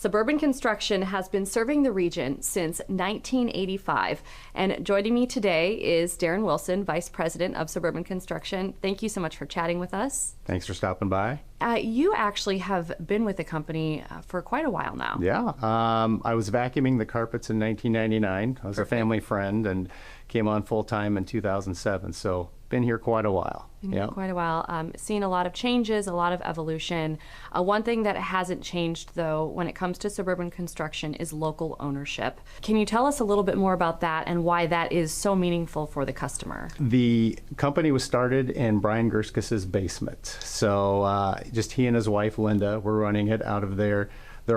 Suburban Construction has been serving the region since 1985. And joining me today is Darin Wilson, Vice President of Suburban Construction. Thank you so much for chatting with us. Thanks for stopping by. You actually have been with the company for quite a while now. Yeah, I was vacuuming the carpets in 1999. I was a family friend and came on full-time in 2007, so been here quite a while. Been here quite a while. Seen a lot of changes, a lot of evolution. One thing that hasn't changed, though, when it comes to Suburban Construction is local ownership. Can you tell us a little bit more about that and why that is so meaningful for the customer? The company was started in Brian Girskis' basement. So just he and his wife, Linda, were running it out of their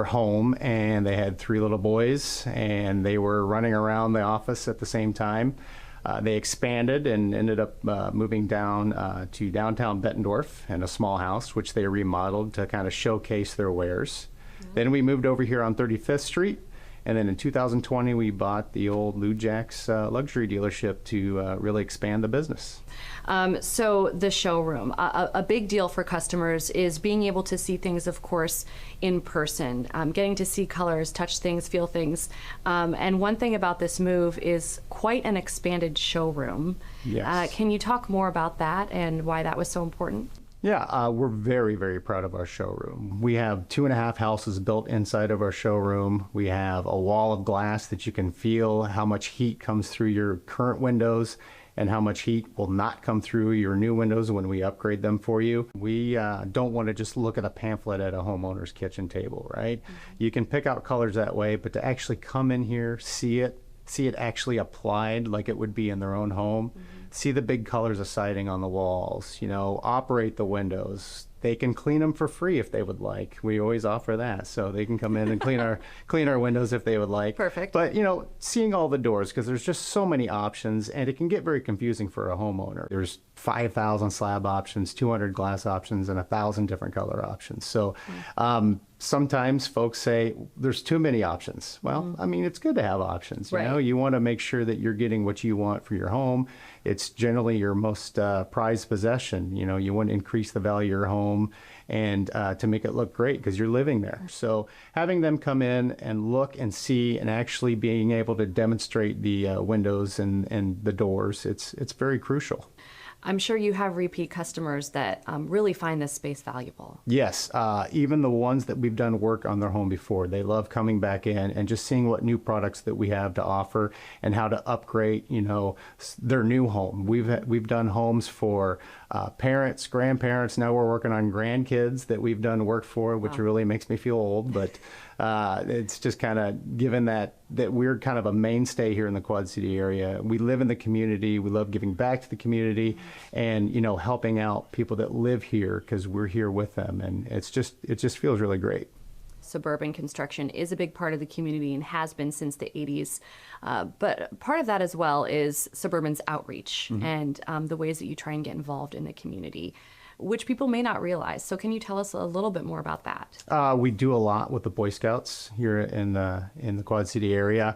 home, and they had 3 little boys, and they were running around the office at the same time. They expanded and ended up moving down to downtown Bettendorf in a small house, which they remodeled to kind of showcase their wares. Mm-hmm. Then we moved over here on 35th Street, and then in 2020 we bought the old Lou Jack's luxury dealership to really expand the business. So the showroom, a big deal for customers is being able to see things, of course, in person, getting to see colors, touch things, feel things. And one thing about this move is quite an expanded showroom. Yes. Can you talk more about that and why that was so important? Yeah, we're very, very proud of our showroom. We have 2.5 houses built inside of our showroom. We have a wall of glass that you can feel how much heat comes through your current windows and how much heat will not come through your new windows when we upgrade them for you. We don't want to just look at a pamphlet at a homeowner's kitchen table, right? Mm-hmm. You can pick out colors that way, but to actually come in here, see it actually applied like it would be in their own home, mm-hmm. see the big colors of siding on the walls, operate the windows. They can clean them for free if they would like. We always offer that, so they can come in and clean our windows if they would like. Perfect. But seeing all the doors, because there's just so many options, and it can get very confusing for a homeowner. There's 5,000 slab options, 200 glass options, and 1,000 different color options. So sometimes folks say there's too many options. Well, mm-hmm. I mean, it's good to have options. Right. You want to make sure that you're getting what you want for your home. It's generally your most prized possession. You want to increase the value of your home and to make it look great because you're living there. So having them come in and look and see and actually being able to demonstrate the windows and the doors, it's very crucial. I'm sure you have repeat customers that really find this space valuable. Yes, even the ones that we've done work on their home before, they love coming back in and just seeing what new products that we have to offer and how to upgrade, their new home. We've done homes for parents, grandparents. Now we're working on grandkids that we've done work for, which really makes me feel old, but it's just kind of given that we're kind of a mainstay here in the Quad City area. We live in the community. We love giving back to the community and, helping out people that live here because we're here with them. And it just feels really great. Suburban Construction is a big part of the community and has been since the 80s. But part of that as well is Suburban's outreach mm-hmm. and the ways that you try and get involved in the community, which people may not realize. So can you tell us a little bit more about that? We do a lot with the Boy Scouts here in the Quad City area.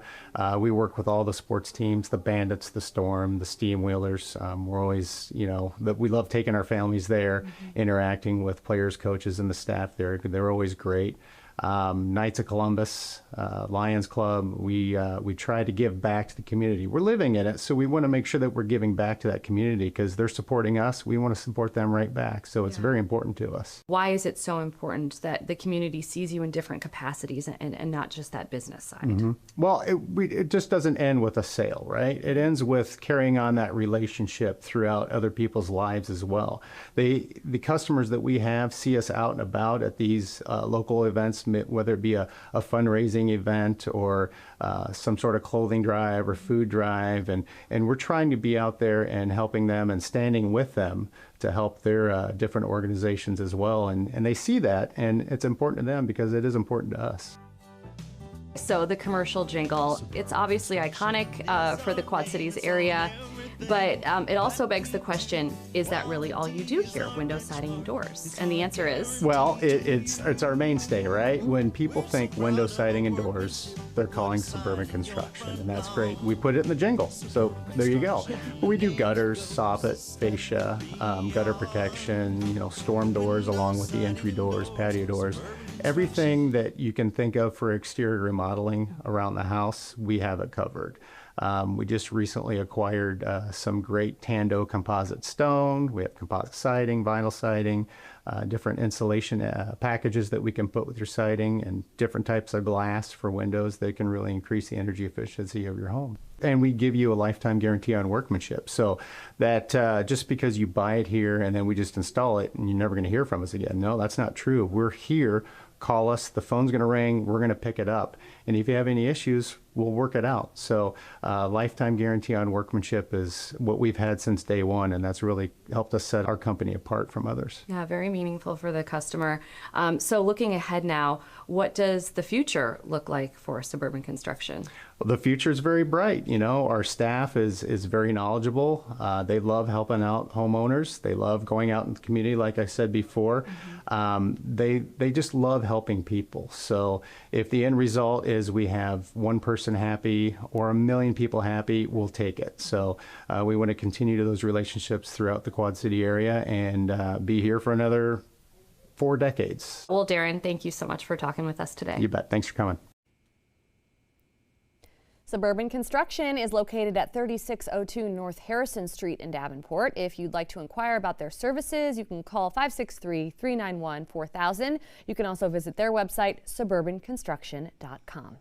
We work with all the sports teams, the Bandits, the Storm, the Steam Wheelers. We're always, we love taking our families there, mm-hmm. interacting with players, coaches, and the staff there. They're always great. Knights of Columbus, Lions Club, we try to give back to the community. We're living in it, so we want to make sure that we're giving back to that community because they're supporting us. We want to support them right back, so it's very important to us. Why is it so important that the community sees you in different capacities and not just that business side? Mm-hmm. Well, it just doesn't end with a sale, right? It ends with carrying on that relationship throughout other people's lives as well. The customers that we have see us out and about at these local events, whether it be a fundraising event or some sort of clothing drive or food drive. And we're trying to be out there and helping them and standing with them to help their different organizations as well. And they see that, and it's important to them because it is important to us. So the commercial jingle, it's obviously iconic for the Quad Cities area. But it also begs the question, is that really all you do here, window siding and doors? And the answer is? Well, it's our mainstay, right? When people think window siding and doors, they're calling Suburban Construction, and that's great. We put it in the jingle, so there you go. But we do gutters, soffit, fascia, gutter protection, storm doors along with the entry doors, patio doors. everything that you can think of for exterior remodeling around the house, we have it covered. We just recently acquired some great Tando composite stone. We have composite siding, vinyl siding, different insulation packages that we can put with your siding, and different types of glass for windows that can really increase the energy efficiency of your home. And we give you a lifetime guarantee on workmanship. So that just because you buy it here and then we just install it and you're never going to hear from us again. No, that's not true. We're here. Call us. The phone's going to ring. We're going to pick it up. And if you have any issues, we'll work it out. So lifetime guarantee on workmanship is what we've had since day one, and that's really helped us set our company apart from others. Yeah, very meaningful for the customer. So looking ahead now, what does the future look like for Suburban Construction? Well, the future is very bright. You know, our staff is very knowledgeable. They love helping out homeowners. They love going out in the community, like I said before. They just love helping people. So if the end result is we have one person happy or 1 million people happy, we'll take it. So we want to continue to those relationships throughout the Quad City area and be here for another 4 decades. Well, Darin, thank you so much for talking with us today. You bet. Thanks for coming. Suburban Construction is located at 3602 North Harrison Street in Davenport. If you'd like to inquire about their services, you can call 563-391-4000. You can also visit their website, suburbanconstruction.com.